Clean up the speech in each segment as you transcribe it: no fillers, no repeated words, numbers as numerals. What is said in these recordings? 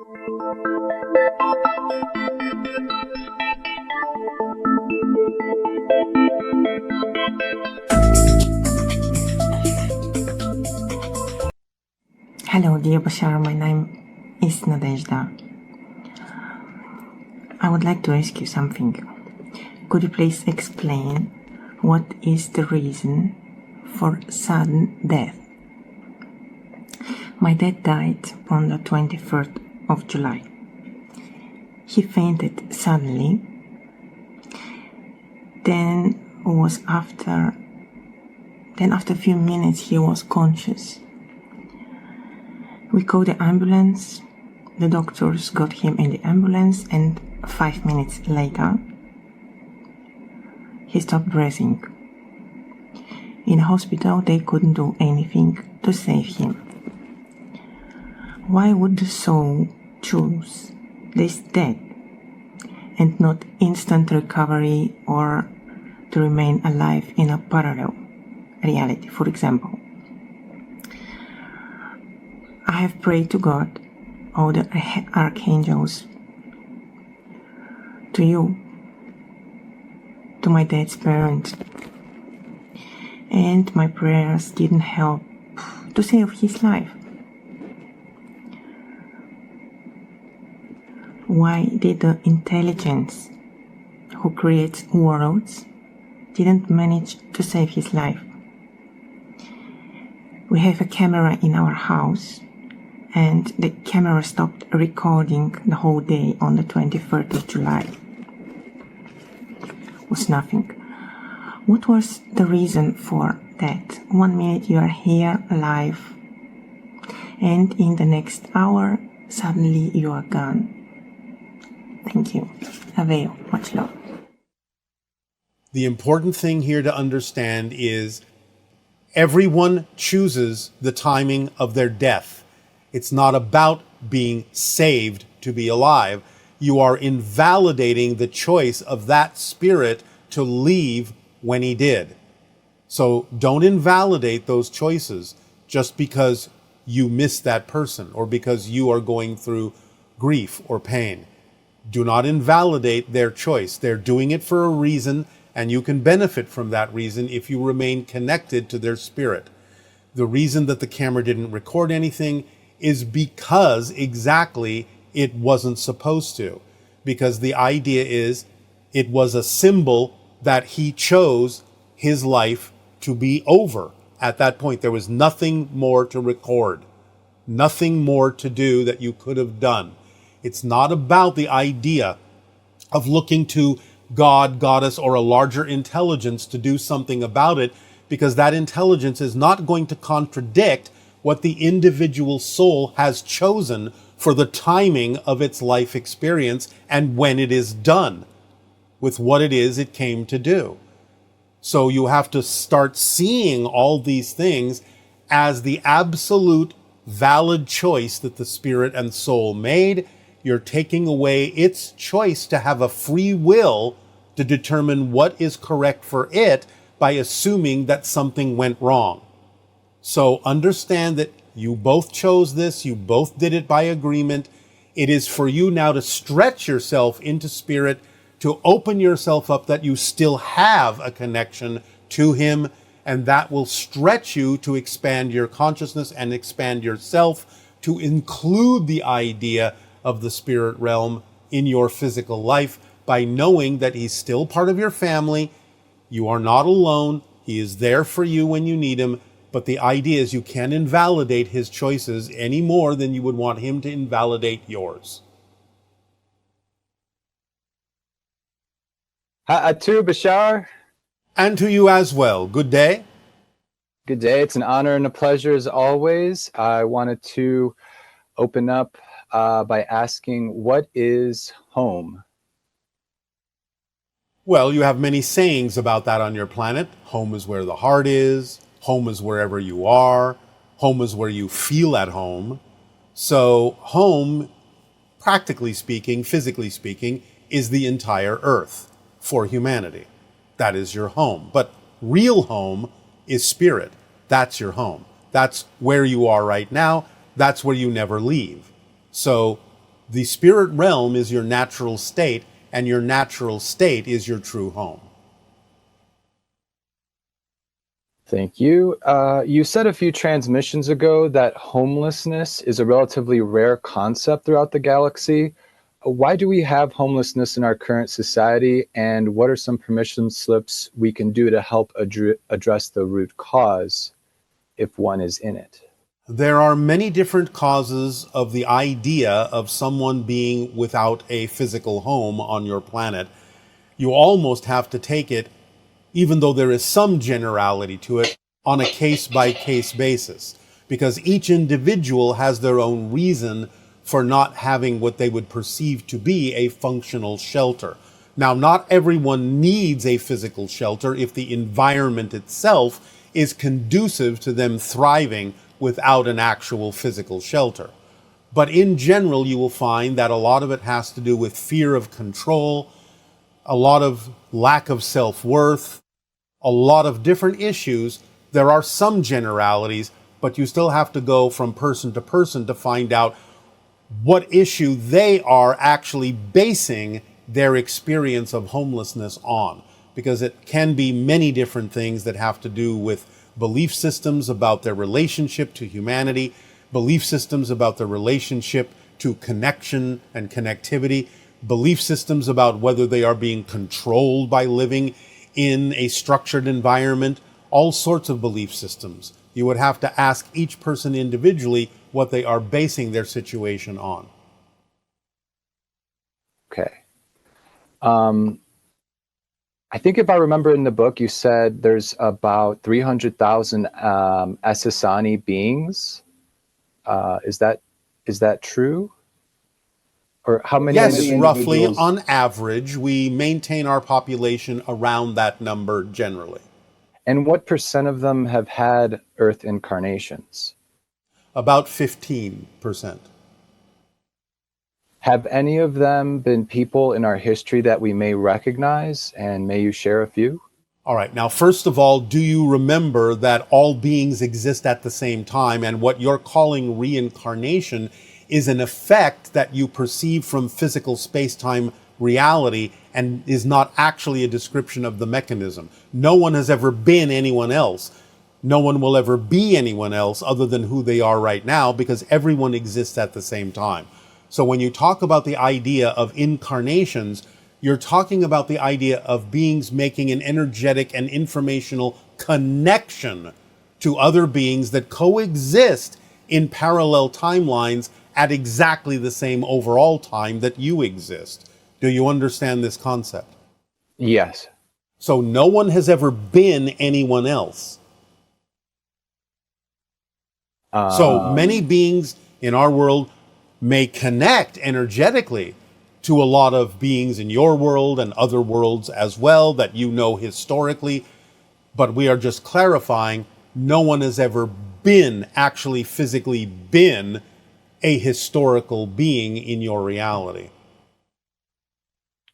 Hello, dear Bashar. My name is Nadezhda. I would like to ask you something. Could you please explain what is the reason for sudden death? My dad died on the 23rd of July. He fainted suddenly. Then after a few minutes he was conscious. We called the ambulance. The doctors got him in the ambulance, and 5 minutes later he stopped breathing. In the hospital they couldn't do anything to save him. Why would the soul choose this death and not instant recovery or to remain alive in a parallel reality, for example? I have prayed to God, all the archangels, to you, to my dad's parents, and my prayers didn't help to save his life. Why did the intelligence who creates worlds didn't manage to save his life? We have a camera in our house, and the camera stopped recording the whole day on the 23rd of July. It was nothing. What was the reason for that? 1 minute you are here alive, and in the next hour suddenly you are gone. Thank you. Aveo, much love. The important thing here to understand is everyone chooses the timing of their death. It's not about being saved to be alive. You are invalidating the choice of that spirit to leave when he did. So don't invalidate those choices just because you miss that person or because you are going through grief or pain. Do not invalidate their choice. They're doing it for a reason, and you can benefit from that reason if you remain connected to their spirit. The reason that the camera didn't record anything is because exactly it wasn't supposed to. Because the idea is it was a symbol that he chose his life to be over. At that point, there was nothing more to record, nothing more to do that you could have done. It's not about the idea of looking to God, goddess, or a larger intelligence to do something about it, because that intelligence is not going to contradict what the individual soul has chosen for the timing of its life experience and when it is done with what it is it came to do. So you have to start seeing all these things as the absolute valid choice that the spirit and soul made. You're taking away its choice to have a free will to determine what is correct for it by assuming that something went wrong. So understand that you both chose this, you both did it by agreement. It is for you now to stretch yourself into spirit, to open yourself up that you still have a connection to him, and that will stretch you to expand your consciousness and expand yourself to include the idea of the spirit realm in your physical life by knowing that he's still part of your family. You are not alone. He is there for you when you need him. But the idea is you can't invalidate his choices any more than you would want him to invalidate yours. To Bashar. And to you as well. Good day. Good day. It's an honor and a pleasure as always. I wanted to open up by asking, what is home? Well, you have many sayings about that on your planet. Home is where the heart is. Home is wherever you are. Home is where you feel at home. So home, practically speaking, physically speaking, is the entire earth for humanity. That is your home. But real home is spirit. That's your home. That's where you are right now. That's where you never leave. So The spirit realm is your natural state, and your natural state is your true home. Thank you. You said a few transmissions ago that homelessness is a relatively rare concept throughout the galaxy. Why do we have homelessness in our current society, and what are some permission slips we can do to help address the root cause if one is in it? There are many different causes of the idea of someone being without a physical home on your planet. You almost have to take it, even though there is some generality to it, on a case-by-case basis, because each individual has their own reason for not having what they would perceive to be a functional shelter. Now, not everyone needs a physical shelter if the environment itself is conducive to them thriving without an actual physical shelter. But in general, you will find that a lot of it has to do with fear of control, a lot of lack of self-worth, a lot of different issues. There are some generalities, but you still have to go from person to person to find out what issue they are actually basing their experience of homelessness on. Because it can be many different things that have to do with belief systems about their relationship to humanity, belief systems about their relationship to connection and connectivity, belief systems about whether they are being controlled by living in a structured environment, all sorts of belief systems. You would have to ask each person individually what they are basing their situation on. Okay. I think if I remember in the book, you said there's about 300,000 Essassani beings. Is that true? Or how many? Yes, roughly on average, we maintain our population around that number generally. And what percent of them have had Earth incarnations? About 15%. Have any of them been people in our history that we may recognize, and may you share a few? All right. Now, first of all, do you remember that all beings exist at the same time, and what you're calling reincarnation is an effect that you perceive from physical space-time reality and is not actually a description of the mechanism. No one has ever been anyone else. No one will ever be anyone else other than who they are right now, because everyone exists at the same time. So when you talk about the idea of incarnations, you're talking about the idea of beings making an energetic and informational connection to other beings that coexist in parallel timelines at exactly the same overall time that you exist. Do you understand this concept? Yes. So no one has ever been anyone else. So many beings in our world may connect energetically to a lot of beings in your world and other worlds as well that you know historically, but we are just clarifying no one has ever been, actually physically been, a historical being in your reality.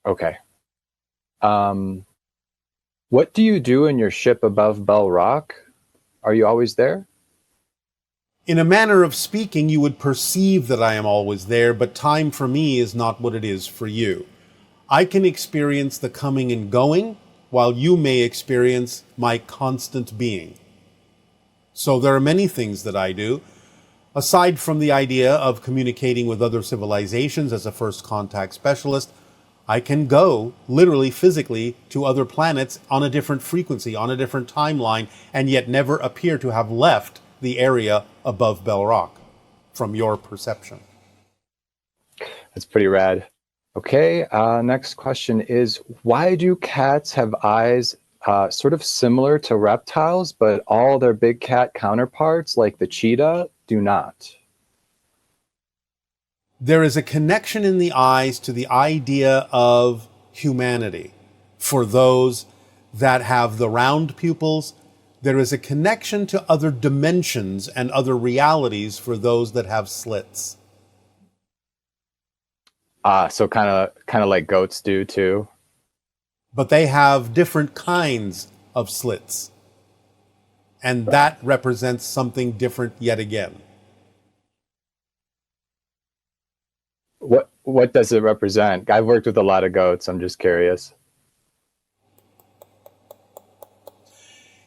Okay. What do you do in your ship above Bell Rock? Are you always there? In a manner of speaking, you would perceive that I am always there, but time for me is not what it is for you. I can experience the coming and going, while you may experience my constant being. So there are many things that I do. Aside from the idea of communicating with other civilizations as a first contact specialist, I can go, literally, physically, to other planets on a different frequency, on a different timeline, and yet never appear to have left the area above Bell Rock, from your perception. That's pretty rad. Okay, next question is, why do cats have eyes sort of similar to reptiles, but all their big cat counterparts, like the cheetah, do not? There is a connection in the eyes to the idea of humanity. For those that have the round pupils, there is a connection to other dimensions and other realities for those that have slits. So kind of like goats do too. But they have different kinds of slits. And that represents something different yet again. What does it represent? I've worked with a lot of goats. I'm just curious.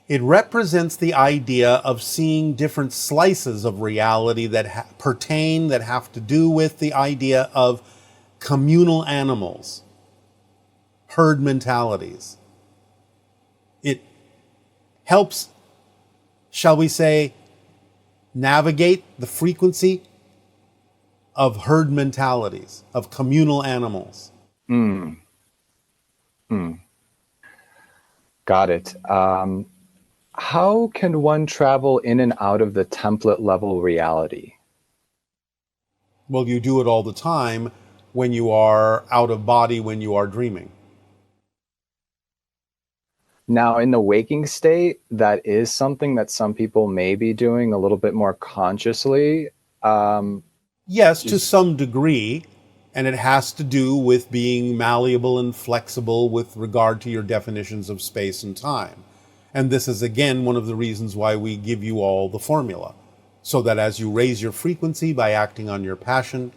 It represents the idea of seeing different slices of reality that that have to do with the idea of communal animals, herd mentalities. It helps, shall we say, navigate the frequency of herd mentalities, of communal animals. Got it. How can one travel in and out of the template level reality? Well, you do it all the time when you are out of body, when you are dreaming. Now, in the waking state, that is something that some people may be doing a little bit more consciously. Yes, to some degree, and it has to do with being malleable and flexible with regard to your definitions of space and time. And this is, again, one of the reasons why we give you all the formula, so that as you raise your frequency by acting on your passion,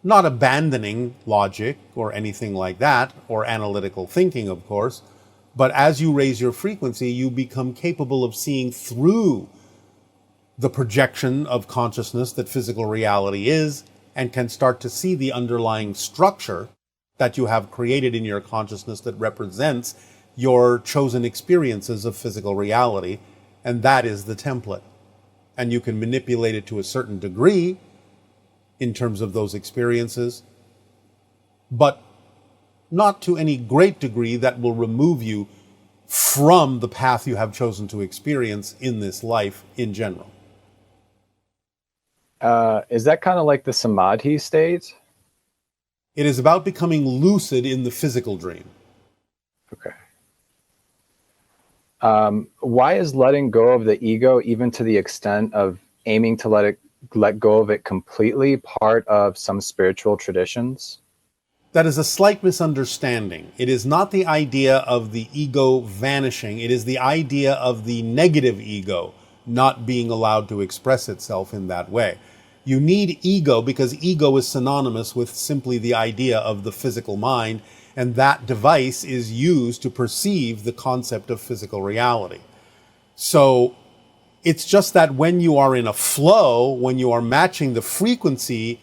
not abandoning logic or anything like that, or analytical thinking, of course, but as you raise your frequency, you become capable of seeing through the projection of consciousness that physical reality is, and can start to see the underlying structure that you have created in your consciousness that represents your chosen experiences of physical reality, and that is the template. And you can manipulate it to a certain degree in terms of those experiences, but not to any great degree that will remove you from the path you have chosen to experience in this life in general. Is that kind of like the samadhi state? It is about becoming lucid in the physical dream. Okay. Why is letting go of the ego, even to the extent of aiming to let go of it completely, part of some spiritual traditions? That is a slight misunderstanding. It is not the idea of the ego vanishing. It is the idea of the negative ego not being allowed to express itself in that way. You need ego because ego is synonymous with simply the idea of the physical mind, and that device is used to perceive the concept of physical reality. So it's just that when you are in a flow, when you are matching the frequency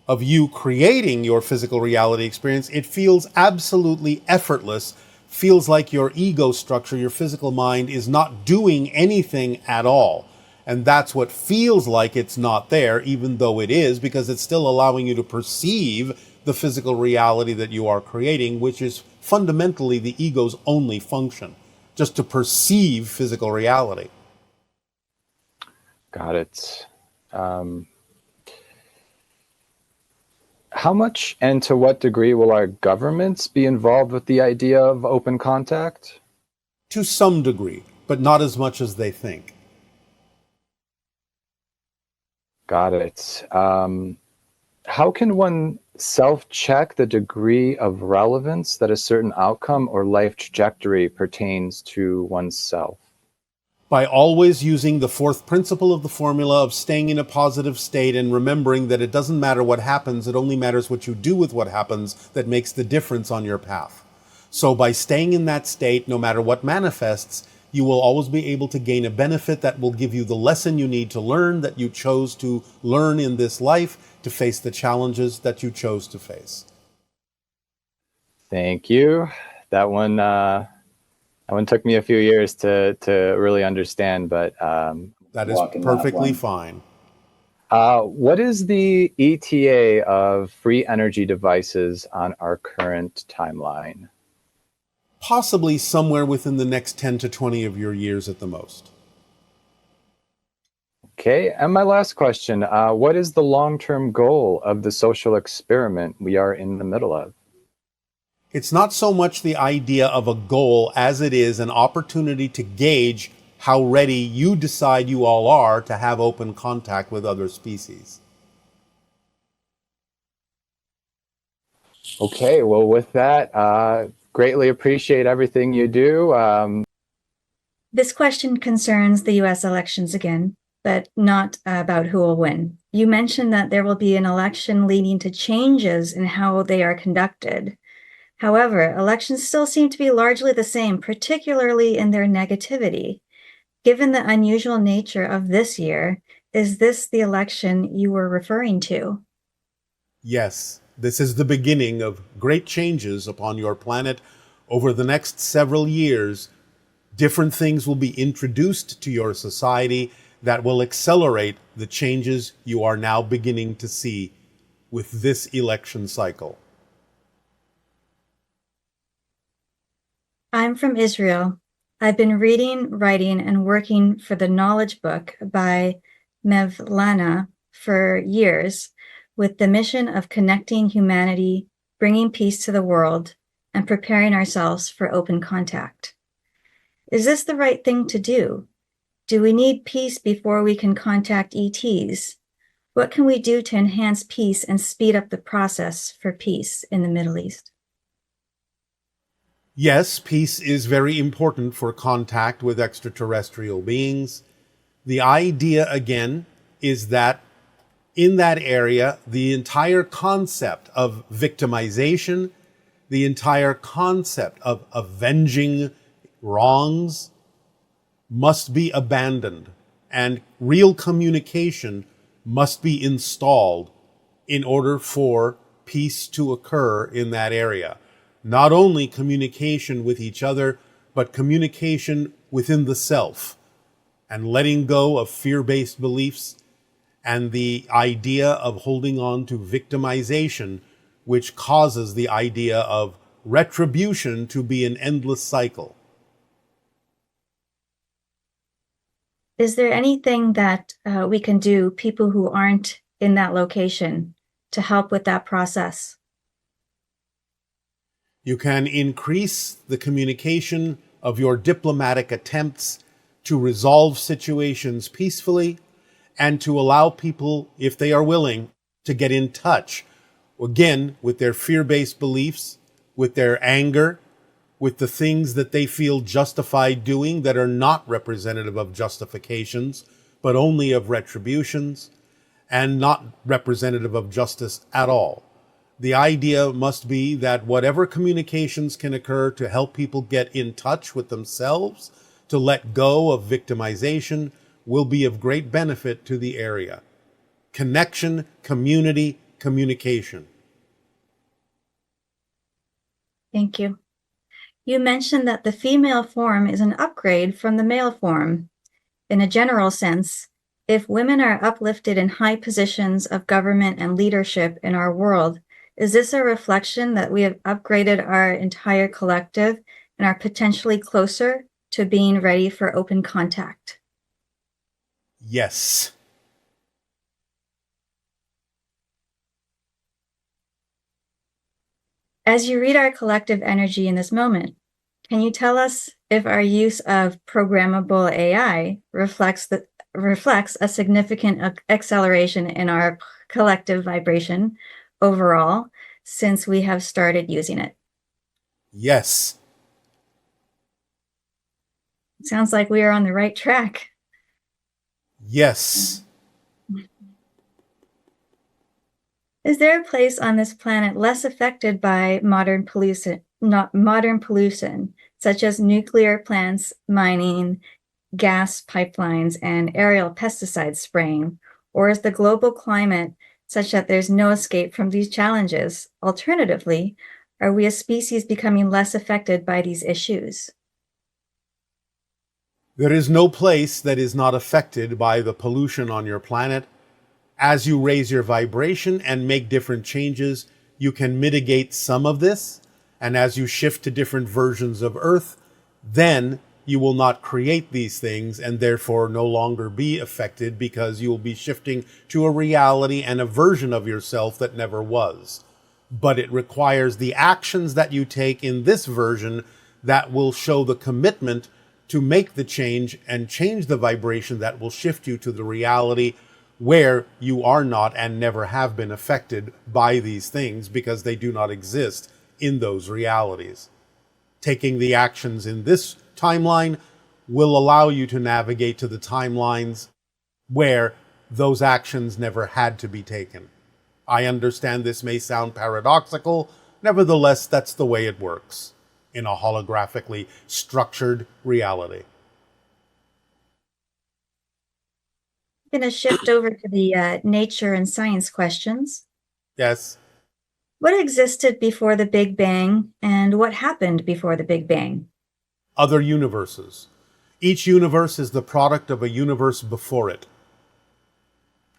of you creating your physical reality experience, it feels absolutely effortless, feels like your ego structure, your physical mind, is not doing anything at all. And that's what feels like it's not there, even though it is, because it's still allowing you to perceive the physical reality that you are creating, which is fundamentally the ego's only function, just to perceive physical reality. Got it. How much and to what degree will our governments be involved with the idea of open contact? To some degree, but not as much as they think. Got it. How can one self-check the degree of relevance that a certain outcome or life trajectory pertains to oneself? By always using the fourth principle of the formula of staying in a positive state and remembering that it doesn't matter what happens, it only matters what you do with what happens that makes the difference on your path. So by staying in that state, no matter what manifests, you will always be able to gain a benefit that will give you the lesson you need to learn, that you chose to learn in this life, to face the challenges that you chose to face. Thank you. That one took me a few years to really understand, but that is perfectly fine. What is the ETA of free energy devices on our current timeline? Possibly somewhere within the next 10 to 20 of your years at the most. Okay, and my last question, what is the long-term goal of the social experiment we are in the middle of? It's not so much the idea of a goal as it is an opportunity to gauge how ready you decide you all are to have open contact with other species. Okay, well, with that, greatly appreciate everything you do. This question concerns the U.S. elections again. but not about who will win. You mentioned that there will be an election leading to changes in how they are conducted. However, elections still seem to be largely the same, particularly in their negativity. Given the unusual nature of this year, is this the election you were referring to? Yes, this is the beginning of great changes upon your planet. Over the next several years, different things will be introduced to your society that will accelerate the changes you are now beginning to see with this election cycle. I'm from Israel. I've been reading, writing, and working for the Knowledge Book by Mevlana for years, with the mission of connecting humanity, bringing peace to the world, and preparing ourselves for open contact. Is this the right thing to do? Do we need peace before we can contact ETs? What can we do to enhance peace and speed up the process for peace in the Middle East? Yes, peace is very important for contact with extraterrestrial beings. The idea, again, is that in that area, the entire concept of victimization, the entire concept of avenging wrongs must be abandoned, and real communication must be installed in order for peace to occur in that area. Not only communication with each other, but communication within the self, and letting go of fear-based beliefs and the idea of holding on to victimization, which causes the idea of retribution to be an endless cycle. Is there anything that we can do, people who aren't in that location, to help with that process? You can increase the communication of your diplomatic attempts to resolve situations peacefully and to allow people, if they are willing, to get in touch, again, with their fear-based beliefs, with their anger, with the things that they feel justified doing that are not representative of justifications, but only of retributions, and not representative of justice at all. The idea must be that whatever communications can occur to help people get in touch with themselves, to let go of victimization, will be of great benefit to the area. Connection, community, communication. Thank you. You mentioned that the female form is an upgrade from the male form. In a general sense, if women are uplifted in high positions of government and leadership in our world, is this a reflection that we have upgraded our entire collective and are potentially closer to being ready for open contact? Yes. As you read our collective energy in this moment, can you tell us if our use of programmable AI reflects a significant acceleration in our collective vibration overall since we have started using it? Yes. It sounds like we are on the right track. Yes. Is there a place on this planet less affected by modern pollution, such as nuclear plants, mining, gas pipelines, and aerial pesticide spraying? Or is the global climate such that there's no escape from these challenges? Alternatively, are we as species becoming less affected by these issues? There is no place that is not affected by the pollution on your planet. As you raise your vibration and make different changes, you can mitigate some of this. And as you shift to different versions of Earth, then you will not create these things and therefore no longer be affected, because you will be shifting to a reality and a version of yourself that never was. But it requires the actions that you take in this version that will show the commitment to make the change and change the vibration that will shift you to the reality where you are not and never have been affected by these things, because they do not exist in those realities. Taking the actions in this timeline will allow you to navigate to the timelines where those actions never had to be taken. I understand this may sound paradoxical, nevertheless, that's the way it works in a holographically structured reality. I'm going to shift over to the nature and science questions. Yes. What existed before the Big Bang, and what happened before the Big Bang? Other universes. Each universe is the product of a universe before it.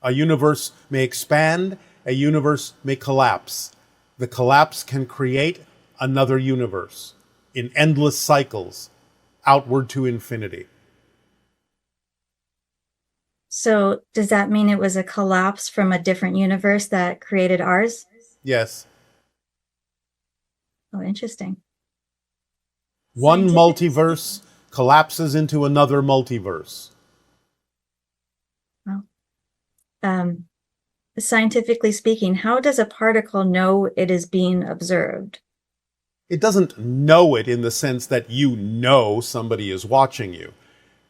A universe may expand, a universe may collapse. The collapse can create another universe in endless cycles, outward to infinity. So does that mean it was a collapse from a different universe that created ours? Yes. Oh, interesting. One Scientific- multiverse collapses into another multiverse. Well, scientifically speaking, how does a particle know it is being observed? It doesn't know it in the sense that you know somebody is watching you.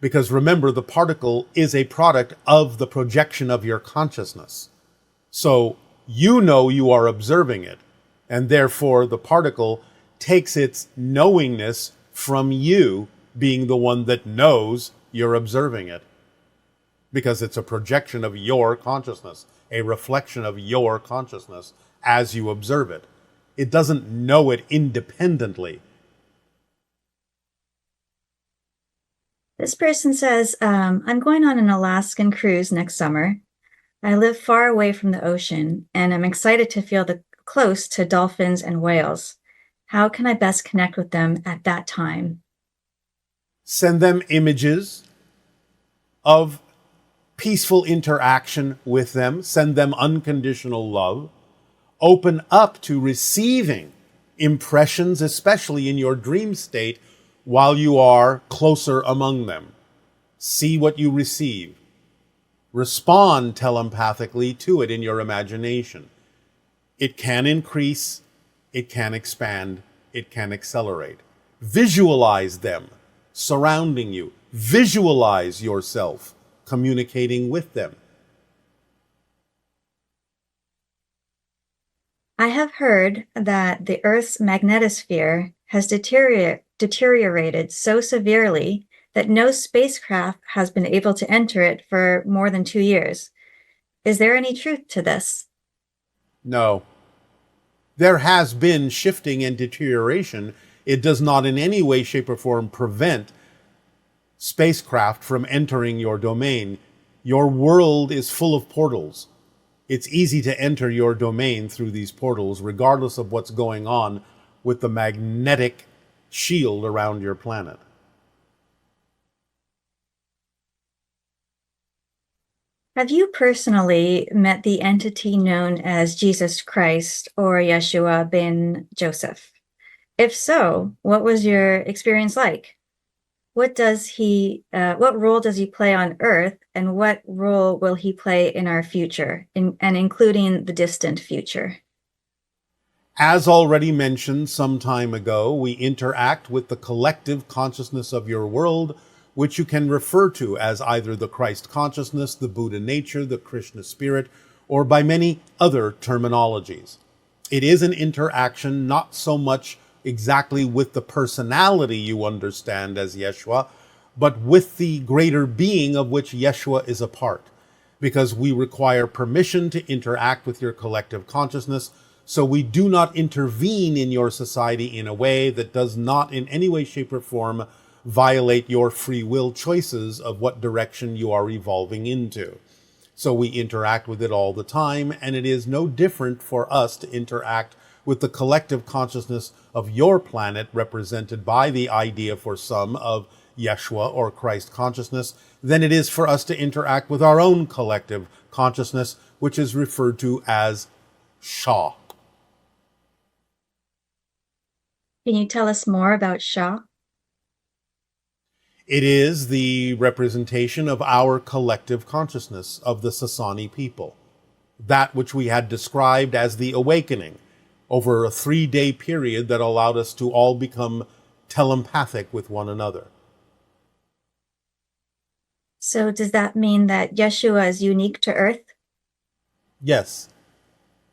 Because remember, the particle is a product of the projection of your consciousness. So you know you are observing it, and therefore the particle takes its knowingness from you being the one that knows you're observing it. Because it's a projection of your consciousness, a reflection of your consciousness as you observe it. It doesn't know it independently. This person says, I'm going on an Alaskan cruise next summer. I live far away from the ocean, and I'm excited to feel close to dolphins and whales. How can I best connect with them at that time? Send them images of peaceful interaction with them. Send them unconditional love. Open up to receiving impressions, especially in your dream state, while you are closer among them. See what you receive. Respond telepathically to it in your imagination. It can increase, it can expand, it can accelerate. Visualize them surrounding you. Visualize yourself communicating with them. I have heard that the Earth's magnetosphere has deteriorated so severely that no spacecraft has been able to enter it for more than 2 years. Is there any truth to this? No. There has been shifting and deterioration. It does not in any way, shape, or form prevent spacecraft from entering your domain. Your world is full of portals. It's easy to enter your domain through these portals, regardless of what's going on with the magnetic shield around your planet. Have you personally met the entity known as Jesus Christ or Yeshua ben Joseph? If so, what was your experience like? What role does he play on Earth, and what role will he play in our future, and including the distant future? As already mentioned some time ago, we interact with the collective consciousness of your world, which you can refer to as either the Christ consciousness, the Buddha nature, the Krishna spirit, or by many other terminologies. It is an interaction not so much exactly with the personality you understand as Yeshua, but with the greater being of which Yeshua is a part, because we require permission to interact with your collective consciousness, so we do not intervene in your society in a way that does not in any way, shape, or form violate your free will choices of what direction you are evolving into. So we interact with it all the time, and it is no different for us to interact with the collective consciousness of your planet, represented by the idea for some of Yeshua or Christ consciousness, than it is for us to interact with our own collective consciousness, which is referred to as Shah. Can you tell us more about Shah? It is the representation of our collective consciousness of the Sasani people, that which we had described as the awakening over a 3-day period that allowed us to all become telepathic with one another. So does that mean that Yeshua is unique to Earth? Yes,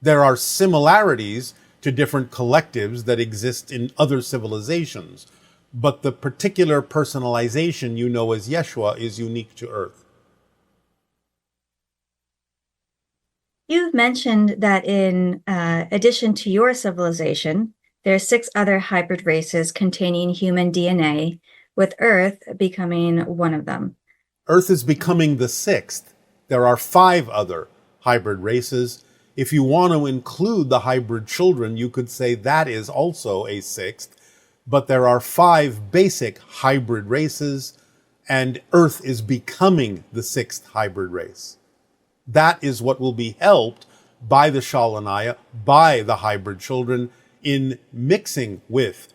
there are similarities to different collectives that exist in other civilizations, but the particular personalization you know as Yeshua is unique to Earth. You've mentioned that in addition to your civilization, there are 6 other hybrid races containing human DNA, with Earth becoming one of them. Earth is becoming the 6th. There are 5 other hybrid races. If you want to include the hybrid children, you could say that is also a 6th. But there are 5 basic hybrid races, and Earth is becoming the 6th hybrid race. That is what will be helped by the Shalanaya, by the hybrid children, in mixing with